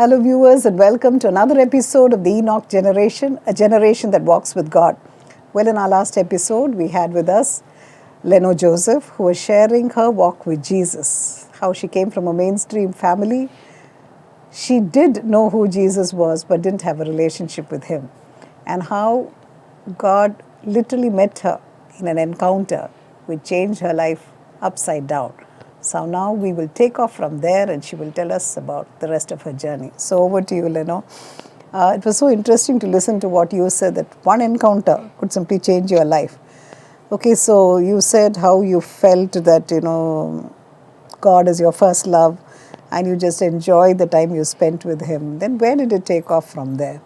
Hello, viewers, and welcome to another episode of the Enoch generation, a generation that walks with God. Well, in our last episode, we had with us Leno Joseph, who was sharing her walk with Jesus, how she came from a mainstream family. She did know who Jesus was, but didn't have a relationship with him, and how God literally met her in an encounter which changed her life upside down. So now we will take off from there and she will tell us about the rest of her journey. So over to you, Leno. It was so interesting to listen to what you said, that one encounter could simply change your life. Okay, so you said how you felt that, God is your first love and you just enjoyed the time you spent with him. Then where did it take off from there?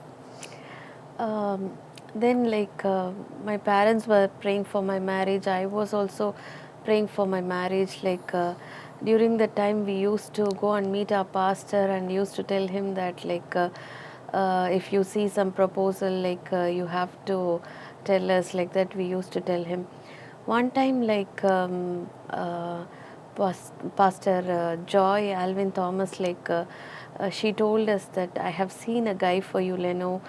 Then my parents were praying for my marriage. I was also praying for my marriage. During the time we used to go and meet our pastor and used to tell him that if you see some proposal, you have to tell us, like that we used to tell him. One time Pastor Joy Alvin Thomas, she told us that I have seen a guy for you, Leno.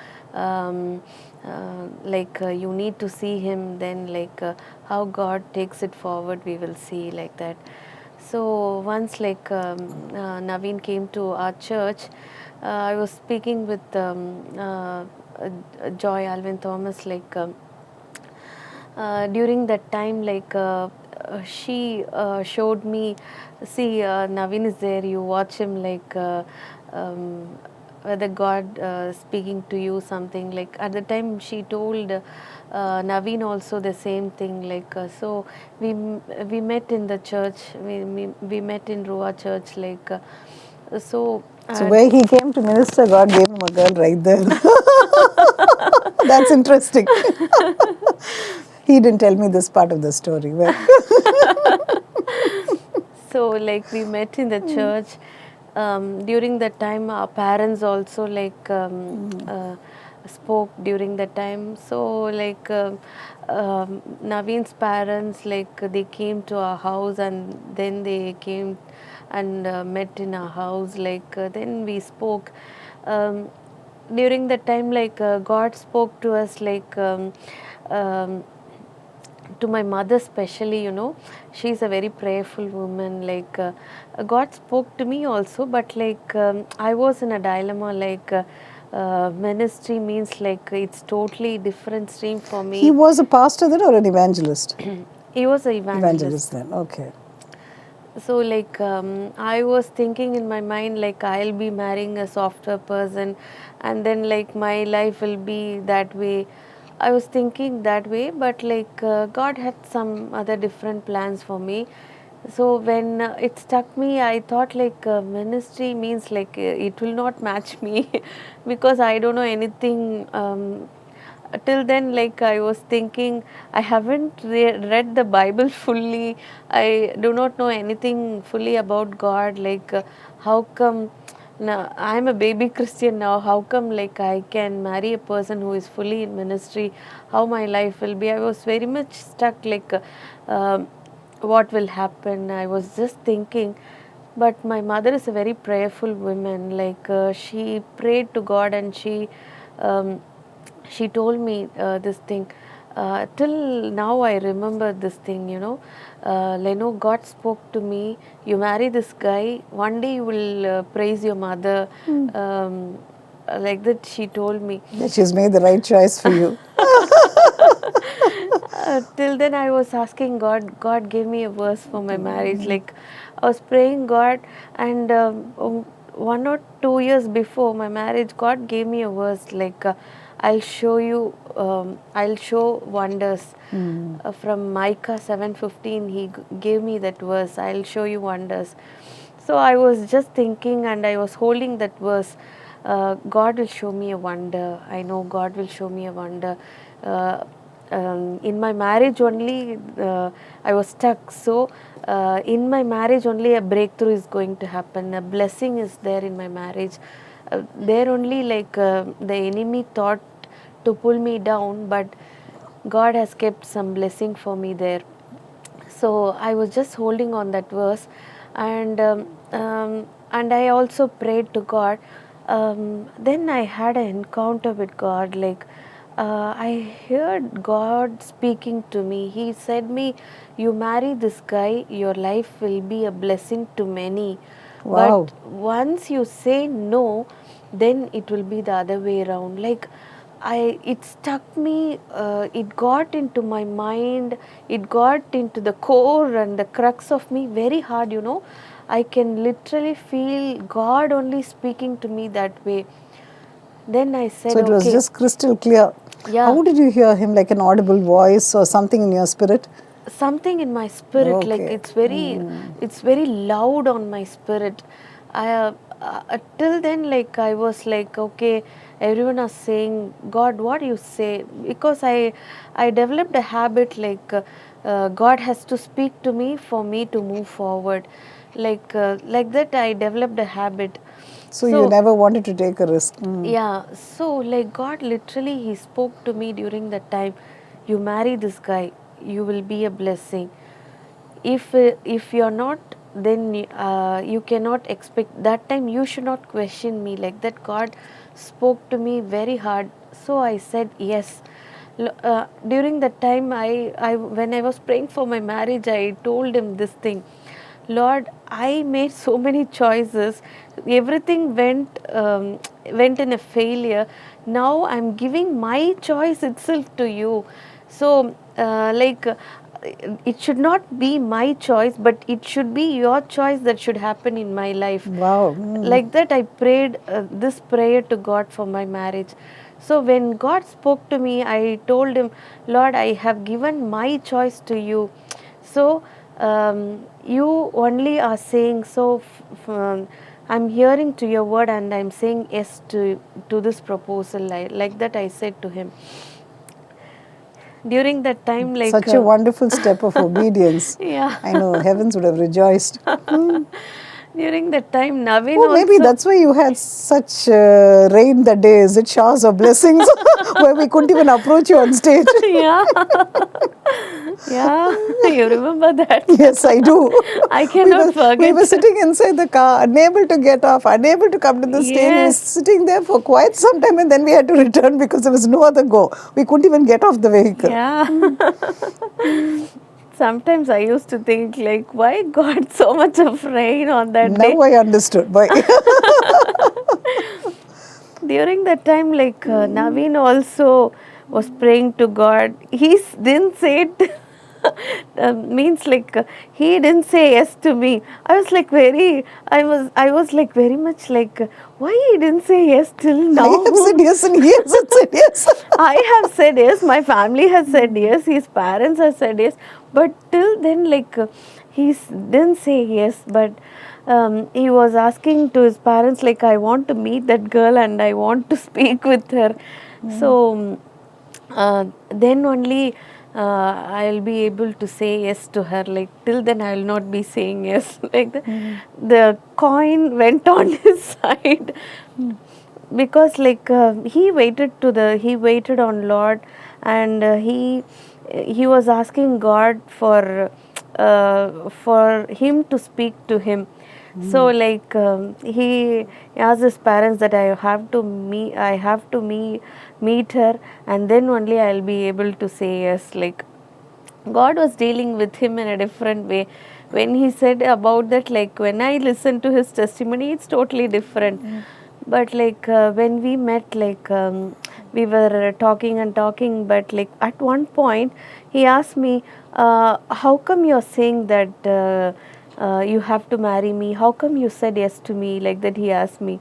You need to see him. Then how God takes it forward, we will see, like that. So once Naveen came to our church, I was speaking with Joy Alvin Thomas, during that time, she showed me, see, Naveen is there, you watch him, whether God speaking to you something. Like at the time she told Naveen also the same thing. So we met in the church, we met in Rua church, so where he came to minister, God gave him a girl right there. That's interesting. He didn't tell me this part of the story. Well, so we met in the church. During that time our parents also spoke during that time. So Naveen's parents, they came to our house and then they came and met in our house. Then we spoke. During that time, God spoke to us, to my mother especially. She's a very prayerful woman. God spoke to me also, but I was in a dilemma. Ministry means it's totally different stream for me. he was a pastor then or an evangelist? He was an Evangelist then, okay. So I was thinking in my mind, I'll be marrying a software person and then my life will be that way. I was thinking that way, but God had some other different plans for me. So when it struck me, I thought ministry means it will not match me because I don't know anything. Till then, I was thinking, I haven't read the Bible fully. I do not know anything fully about God. How come now I'm a baby Christian now? How come I can marry a person who is fully in ministry? How my life will be? I was very much stuck. What will happen? I was just thinking. But my mother is a very prayerful woman. She prayed to God and she told me this thing. Till now I remember this thing, Leno, God spoke to me, you marry this guy, one day you will praise your mother. Like that she told me. That she's made the right choice for you. Till then I was asking God. God gave me a verse for my marriage. I was praying God, and 1 or 2 years before my marriage, God gave me a verse I'll show you, I'll show wonders. From Micah 7:15, he gave me that verse, I'll show you wonders. So I was just thinking and I was holding that verse. God will show me a wonder. I know God will show me a wonder. In my marriage only, I was stuck. So in my marriage only a breakthrough is going to happen. A blessing is there in my marriage. There only the enemy thought to pull me down, but God has kept some blessing for me there. So I was just holding on that verse, and I also prayed to God. then I had an encounter with God. Like I heard God speaking to me. He said me, "You marry this guy, your life will be a blessing to many. Wow. But once you say no, then it will be the other way around." Like it stuck me. It got into my mind. It got into the core and the crux of me very hard. I can literally feel God only speaking to me that way. Then I So said, it was okay, just crystal clear. yeah, How did you hear him? Like an audible voice or something in your spirit? something in my spirit, like Okay. it's very loud on my spirit. I till then, like I was like, okay, everyone is saying, God, what do you say? Because I developed a habit, like God has to speak to me for me to move forward, like that I developed a habit. So you So never wanted to take a risk. yeah, so like God literally, He spoke to me during that time. You marry this guy, you will be a blessing. If you're not, then you cannot expect. That time you should not question me, like that. God spoke to me very hard, so I said yes. During that time, I when I was praying for my marriage, I told Him this thing. Lord, I made so many choices. Everything went in a failure. Now I'm giving my choice itself to you. So, it should not be my choice, but it should be your choice that should happen in my life. Wow. Like that, I prayed this prayer to God for my marriage. So when God spoke to me, I told Him, Lord, I have given my choice to you. So you only are saying so. I'm hearing to your word, and I'm saying yes to this proposal. Like that, I said to him. During that time, like Such a wonderful step of obedience. yeah. I know heavens would have rejoiced. During that time, Naveen Oh, maybe also. that's why you had such rain that day. Is it showers of blessings where we couldn't even approach you on stage? Yeah. Yeah, you remember that? Yes, I do. I We cannot were we forget. were sitting inside the car, unable to get off, unable to come to the stage. We were Yes. sitting there for quite some time, and then we had to return because there was no other go. We couldn't even get off the vehicle. Yeah. Sometimes I used to think, like, why God so much of rain on that day? Now I understood why. During that time, like Naveen also was praying to God. He didn't say it. Means like he didn't say yes to me. I was like I was like very much like why he didn't say yes till I now. have said yes, and he hasn't said yes. I have said yes, my family has said yes, his parents have said yes, but till then, like, he didn't say yes, but he was asking to his parents, like, I want to meet that girl and I want to speak with her. So, then only I'll be able to say yes to her. Like, till then, I will not be saying yes. Like, the coin went on his side. Because like he waited on Lord, and he was asking God for him to speak to him. So like he asked his parents that I have to meet her, and then only I'll be able to say yes. Like, God was dealing with him in a different way. When he said about that, like when I listened to his testimony, it's totally different. But like when we met, like we were talking and talking, but like at one point he asked me, how come you're saying that you have to marry me? How come you said yes to me? Like that he asked me.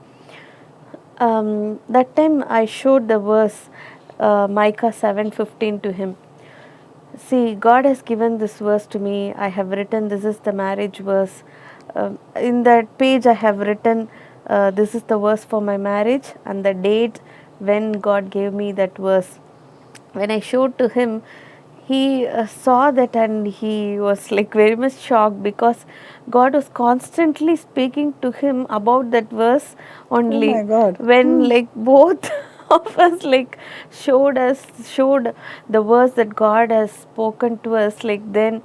That time I showed the verse Micah 7:15 to him. See, God has given this verse to me. I have written, this is the marriage verse. In that page, I have written, this is the verse for my marriage, and the date when God gave me that verse. When I showed to him, he saw that and he was like very much shocked, because God was constantly speaking to him about that verse Oh only. my God. When like both of us like showed the verse that God has spoken to us, like then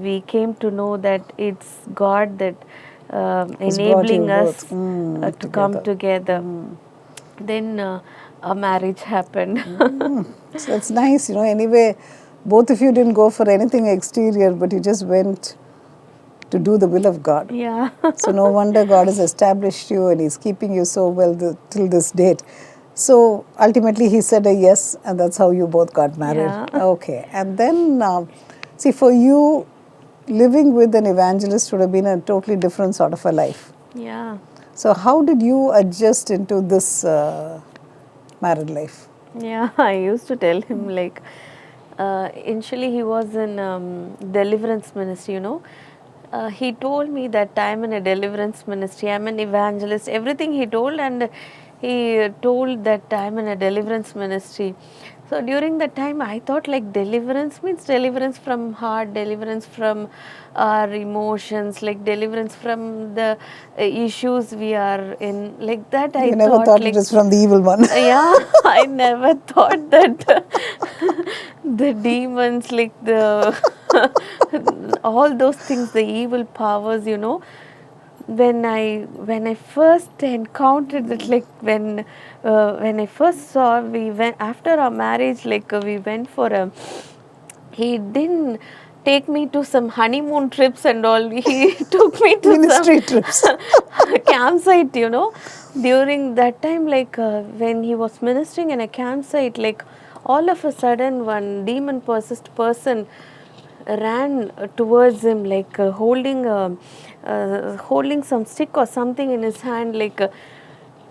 we came to know that it's God that Has brought you enabling us both to come together. together. Then a marriage happened. So it's nice, Anyway, both of you didn't go for anything exterior, but you just went to do the will of God. Yeah. So no wonder God has established you and He's keeping you so well till this date. So ultimately He said a yes, and that's how you both got married. Yeah. Okay. And then, see, for you, living with an evangelist would have been a totally different sort of a life. Yeah. So how did you adjust into this married life? Yeah, I used to tell him like, initially he was in deliverance ministry, he told me that I'm in a deliverance ministry, I'm an evangelist, everything he told, and he told that I'm in a deliverance ministry. So during that time, I thought like deliverance means deliverance from heart, deliverance from our emotions, like deliverance from the issues we are in, like that. I You never thought thought it like, was from the evil one. yeah, I never thought that the demons, like the all those things, the evil powers, when I first encountered it, like when I first saw, we went after our marriage, like we went for a, he didn't take me to some honeymoon trips and all, he took me to Ministry some trips. campsite, during that time, like when he was ministering in a campsite, like all of a sudden one demon possessed person ran towards him, like holding some stick or something in his hand, like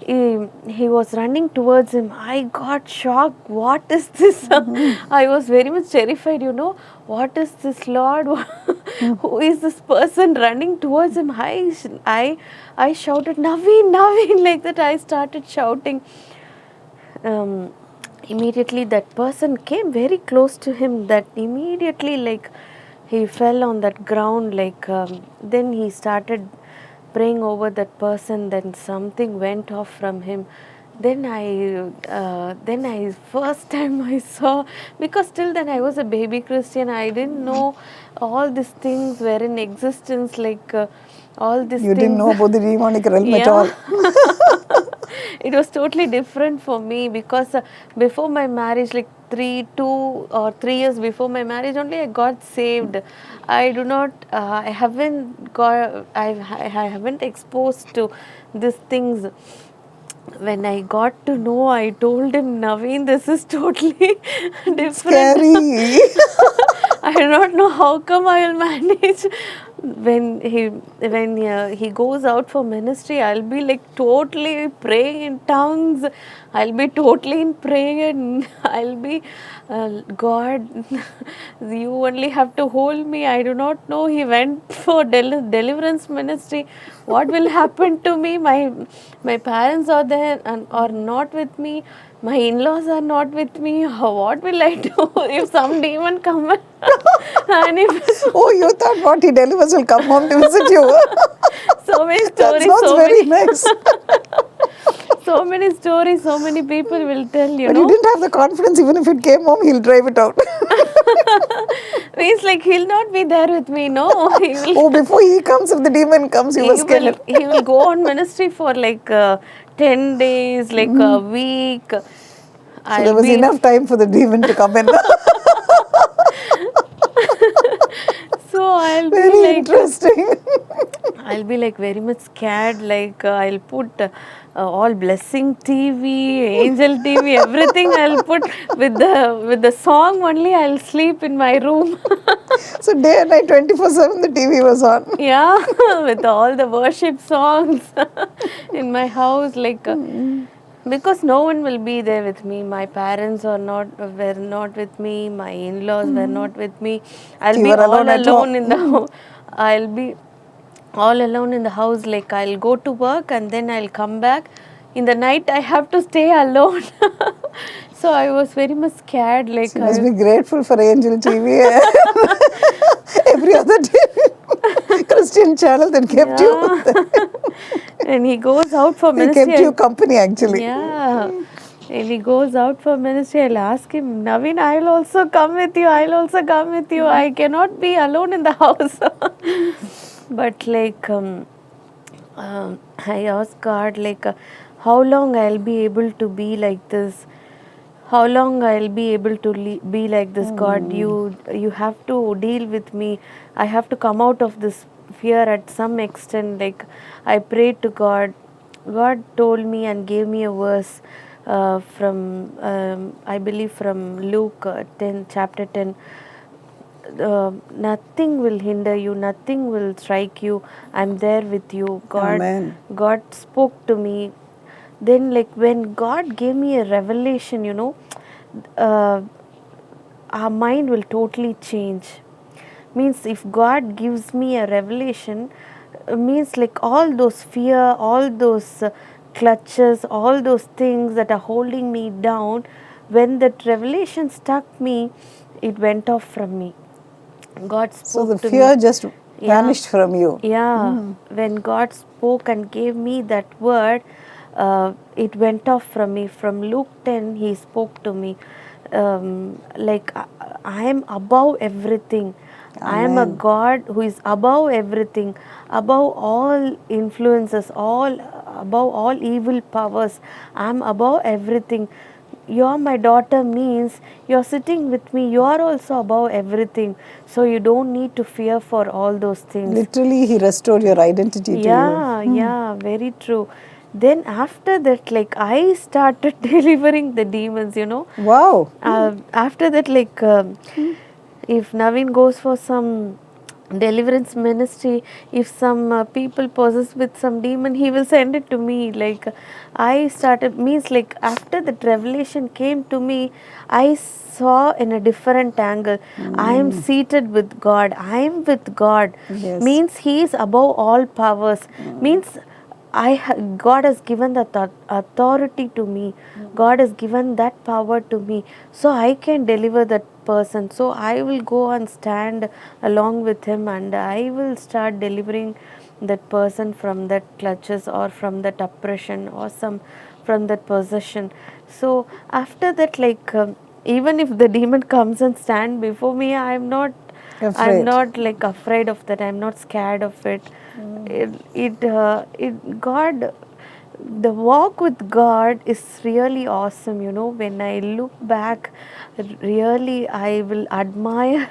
he was running towards him. I got shocked. What is this? I was very much terrified, What is this, Lord? Who is this person running towards him? I shouted, Naveen, Naveen, like that. I started shouting. Immediately that person came very close to him, that immediately, like, he fell on that ground, like then he started praying over that person, then something went off from him. Then I first time I saw, because till then I was a baby Christian, I didn't know all these things were in existence, like all these You things. didn't know about the demonic realm at Yeah. all. It was totally different for me, because before my marriage, like 2 or 3 years before my marriage only, I got saved. I do not, I haven't got, I haven't exposed to these things. When I got to know, I told him, Naveen, this is totally different. Scary. I do not know how come I will manage. When he goes out for ministry, I'll be like totally praying in tongues. I'll be totally in prayer, and I'll be, God, you only have to hold me. I do not know. He went for deliverance ministry. What will happen to me? My parents are there and are not with me. My in-laws are not with me. What will I do if some demon come and if Oh, you thought what, he delivers will come home to visit you. so many That stories, sounds very nice. so many stories, so many people will tell, But you didn't have the confidence, even if it came home, he'll drive it out. Means like he'll not be there with me, no. He will. Oh, before he comes, if the demon comes, you were scared. He will go on ministry for like 10 days, like a week. So there I'll was be enough time for the demon to come in. so I'll Very be like interesting. I'll be like very much scared, like I'll put all blessing TV, angel TV, everything I'll put with the song only. I'll sleep in my room. So day and night, 24/7, the TV was on. Yeah, with all the worship songs in my house, like because no one will be there with me. My parents were not with me. My in-laws were not with me. I'll You be were all alone at alone home. in the house. I'll be all alone in the house. Like I'll go to work and then I'll come back. In the night, I have to stay alone. So I was very much scared. Like So you must be grateful for Angel TV. Every other Christian channel that kept you. And he goes out for They ministry. kept you company, actually. Yeah. And he goes out for ministry. I'll ask him, Naveen, I'll also come with you. I'll also come with you. I cannot be alone in the house. But like, I asked God, like, how long I'll be able to be like this? How long I'll be able to be like this? God, you have to deal with me. I have to come out of this fear at some extent. Like, I prayed to God. God told me and gave me a verse from I believe from Luke 10, chapter 10. Nothing will hinder you, nothing will strike you. I'm there with you. Amen. God spoke to me. Then, like, when God gave me a revelation, uh, our mind will totally change. Means if God gives me a revelation, means like all those fear, all those clutches, all those things that are holding me down, when that revelation struck me, it went off from me. God spoke So the to fear me. just vanished from you. Yeah, when God spoke and gave me that word, it went off from me. From Luke 10, He spoke to me. Like, I am above everything. I am a Amen. God who is above everything, above all influences, above all evil powers. I am above everything. You're my daughter means you're sitting with me, you are also above everything, so you don't need to fear for all those things. Literally, He restored your identity to you. Yeah, very true. Then after that, like, I started delivering the demons. Wow. After that, like, if Naveen goes for some deliverance ministry, if some people possessed with some demon, he will send it to me. Like, I started, means like, after that revelation came to me, I saw in a different angle. I am seated with God, I am with God. Yes. Means He is above all powers. Means God has given that authority to me. God has given that power to me, so I can deliver that person. So I will go and stand along with Him, and I will start delivering that person from that clutches, or from that oppression, or from that possession. So after that, like, even if the demon comes and stand before me, I'm not Afraid. like afraid of that. I'm not scared of it. God, the walk with God is really awesome. When I look back, really, I will admire.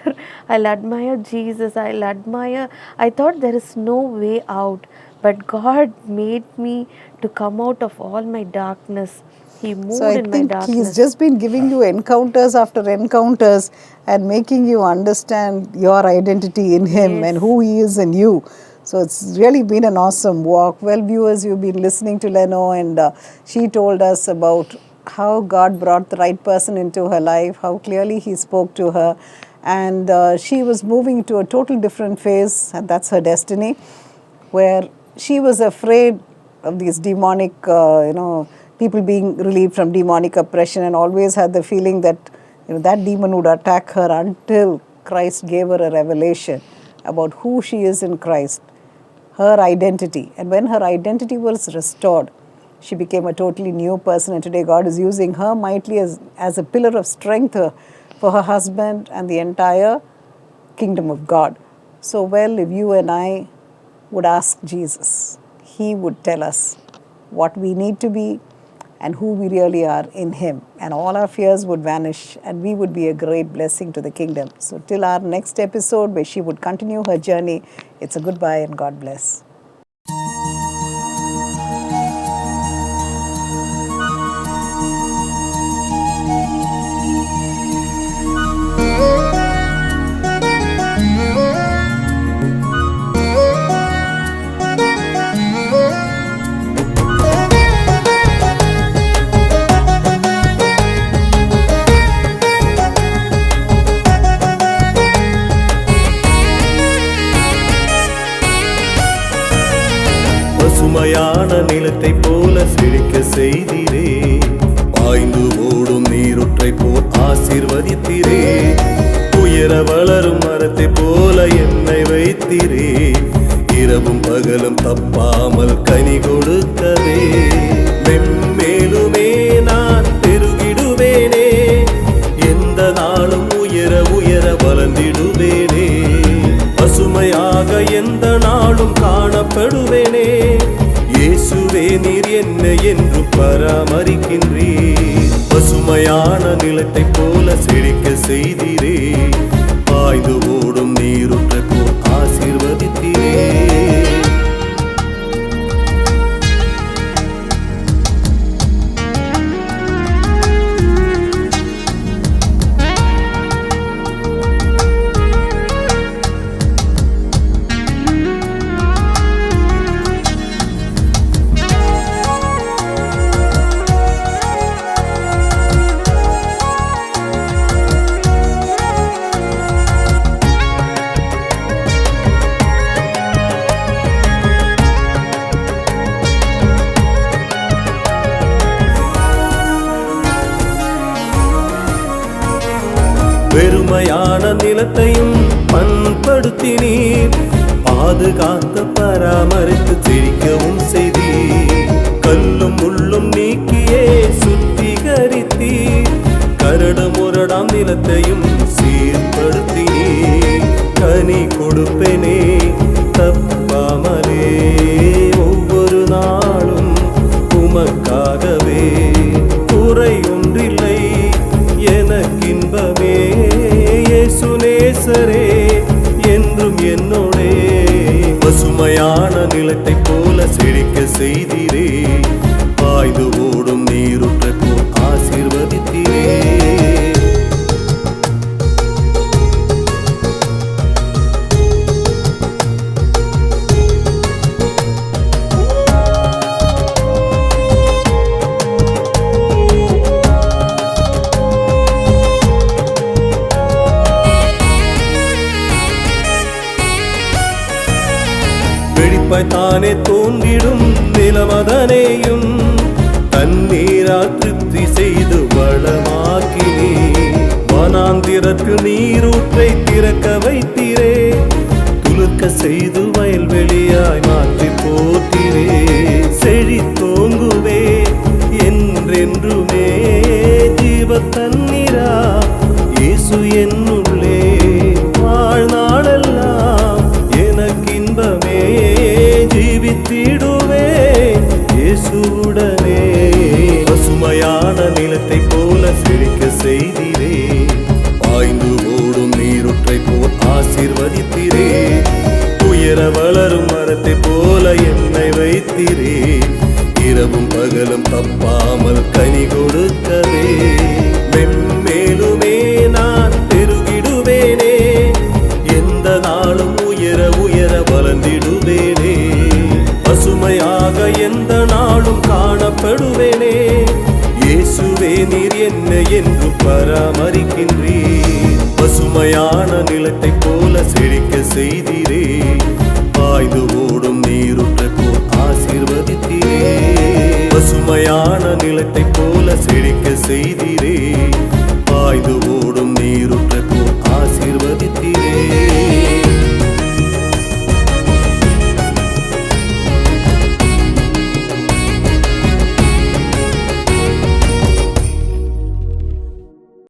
I'll admire Jesus. I thought there is no way out, but God made me to come out of all my darkness. He So moved I in my think He's darkness. just been giving you encounters after encounters and making you understand your identity in Him and Yes. who He is in you. So it's really been an awesome walk. Well, viewers, you've been listening to Leno, and she told us about how God brought the right person into her life, how clearly He spoke to her, and she was moving to a total different phase, and that's her destiny, where she was afraid of these demonic, people being relieved from demonic oppression, and always had the feeling that, that demon would attack her until Christ gave her a revelation about who she is in Christ, her identity. And when her identity was restored, she became a totally new person. And today God is using her mightily as a pillar of strength for her husband and the entire kingdom of God. So, well, if you and I would ask Jesus, He would tell us what we need to be and who we really are in Him. And all our fears would vanish, and we would be a great blessing to the kingdom. So, till our next episode, where she would continue her journey, it's a goodbye and God bless. பசுமையான நிலத்தை போல செழிக்க செய்திரே, பாய்ந்து ஓடும் நீருற்றை போல் ஆசீர்வதித்திரே, உயர வளரும் மரத்தை போல என்னை வைத்திரே, இரவும் பகலும் தப்பாமல் கனி கொடுக்கவே, மென்மேலுமே நான் பெருகிடுவேனே, எந்த நாளும் உயர உயர வளர்ந்திடுவேனே, பசுமையாக எந்த நாளும் காணப்படுவேனே, பசுமையான நிலத்தை போல செழிக்க செய்தீரே, பாய்ந்து ஓடும் நீருற்றை போல் ஆசீர்வதித்தீரே. வெறுமையான நிலத்தையும் பண்படுத்தினீர், பாதுகாத்த பராமரித்து செழிக்கவும் செய்தீர். கல்லும் முள்ளும் நீக்கியே சுத்திகரித்தீர், கரடு முரடாம் நிலத்தையும் சீர்படுத்தினீர். கனி கொடுப்பேனே தப்பாமலே, ஒவ்வொரு நாளும் உமக்காகவே. குறை ஒன்றில்லை எனக்கின்பமே, இயேசுநேசரே என்றும் என்னோடே. பசுமையான நிலத்தை போல செழிக்க செய்தீரே, பாய்ந்து ஓடும் நீருற்றை போல் ஆசீர்வதித்தீரே. தானே தோன்றிடும் நிலமதனையும் தண்ணீரால் திருப்தி செய்து வளமாக்கினே. வனாந்திரத்து நீரூற்றை திறக்க வைத்தீரே, துளுக்க செய்து வயல்வெளியாய் மாற்றி போற்றீரே. செழித்தோங்குவே என்றென்றுமே ஜீவ தண்ணீரா இயேசு என்னுள்ளே. வாழ்நாளெல்லாம் எனக்கின்பமே, ஜீவித்திடுவே இயேசுவுடனே. பசுமையான நிலத்தை போல செழிக்க செய்தீரே, பாய்ந்து ஓடும் நீருற்றை போல் ஆசீர்வதித்தீரே. உயர வளரும் மரத்தை போல என்னை வைத்தீரே, இரவும் பகலும் தப்பாமல் கனி கொடுக்கவே. மென்மேலுமே நான் பெருகிடுவேனே, எந்த நாளும் உயர உயர வளர்ந்திடுவேனே. பசுமையாக எந்த நாளும் காணப்படுவேனே, இயேசுவே நீர் என்னை என்று பராமரிக்கின்றீர். பசுமையான நிலத்தை போல செழிக்க செய்தீரே, பாய்ந்து ஓடும் நீருற்றை போல் ஆசீர்வதித்தீரே. பசுமையான நிலத்தை போல செழிக்க